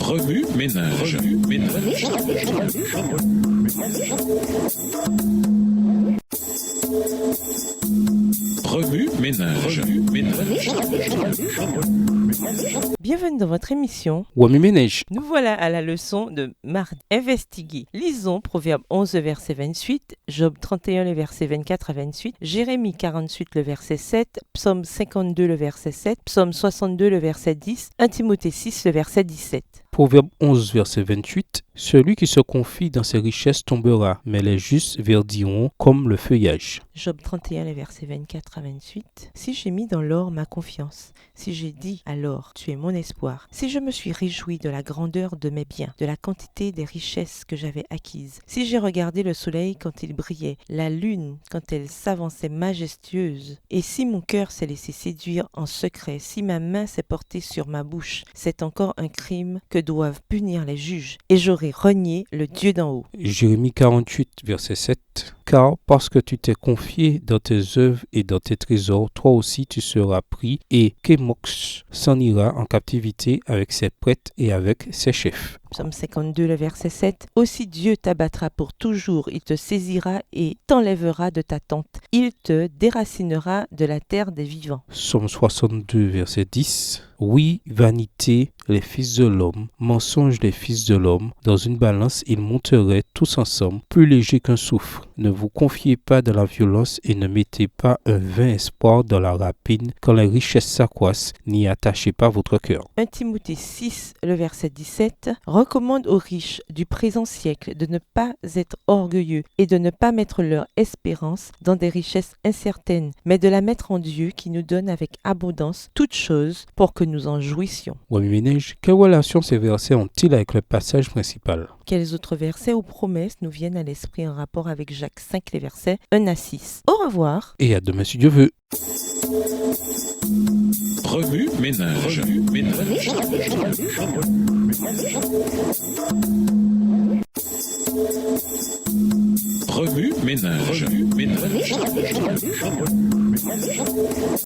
Remue ménage. Remue ménage. Bienvenue dans votre émission. Wami Ménage. Nous voilà à la leçon de mardi. Investiguer. Lisons Proverbe 11, le verset 28, Job 31, le verset 24 à 28, Jérémie 48, le verset 7, Psaume 52, le verset 7, Psaume 62, le verset 10, 1 Timothée 6, le verset 17. Proverbe 11, verset 28. Celui qui se confie dans ses richesses tombera, mais les justes verdiront comme le feuillage. Job 31, les versets 24 à 28. Si j'ai mis dans l'or ma confiance, si j'ai dit à l'or, tu es mon espoir, si je me suis réjoui de la grandeur de mes biens, de la quantité des richesses que j'avais acquises, si j'ai regardé le soleil quand il brillait, la lune quand elle s'avançait majestueuse, et si mon cœur s'est laissé séduire en secret, si ma main s'est portée sur ma bouche, c'est encore un crime que doivent punir les juges, et j'aurai renié le Dieu d'en haut. Jérémie 48, verset 7. Car parce que tu t'es confié dans tes œuvres et dans tes trésors, toi aussi tu seras pris, et Kémox s'en ira en captivité avec ses prêtres et avec ses chefs. Psaume 52, le verset 7. Aussi Dieu t'abattra pour toujours, il te saisira et t'enlèvera de ta tente. Il te déracinera de la terre des vivants. Psaume 62, verset 10. Oui, vanité, les fils de l'homme, mensonge des fils de l'homme, dans une balance ils monteraient tous ensemble, plus légers qu'un soufre. Ne vous confiez pas dans la violence et ne mettez pas un vain espoir dans la rapine quand les richesses s'accroissent, n'y attachez pas votre cœur. 1 Timothée 6, le verset 17, recommande aux riches du présent siècle de ne pas être orgueilleux et de ne pas mettre leur espérance dans des richesses incertaines, mais de la mettre en Dieu qui nous donne avec abondance toutes choses pour que nous en jouissions. Wami Ménage, quelle relation ces versets ont-ils avec le passage principal? Quels autres versets ou promesses nous viennent à l'esprit en rapport avec Jacques 5, les versets 1 à 6. Au revoir. Et à demain si Dieu veut. Remue ménage. Remue ménage.